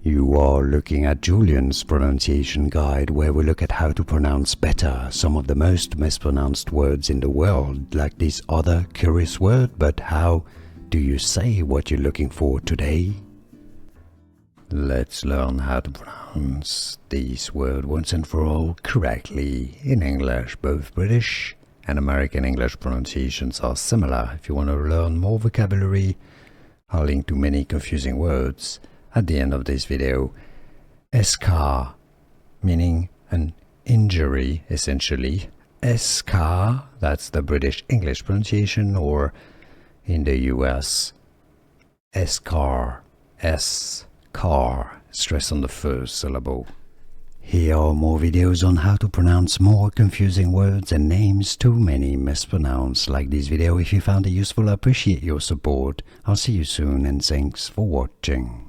You are looking at Julian's pronunciation guide, where we look at how to pronounce better some of the most mispronounced words in the world, like this other curious word. But how do you say what you're looking for today? Let's learn how to pronounce this word once and for all correctly in English. Both British and American English pronunciations are similar. If you want to learn more vocabulary, I'll link to many confusing words at the end of this video. Eschar, meaning an injury, essentially. Eschar, that's the British English pronunciation, or in the US, Eschar, S-car, stress on the first syllable. Here are more videos on how to pronounce more confusing words and names too many mispronounced. Like this video if you found it useful. I appreciate your support. I'll see you soon and thanks for watching.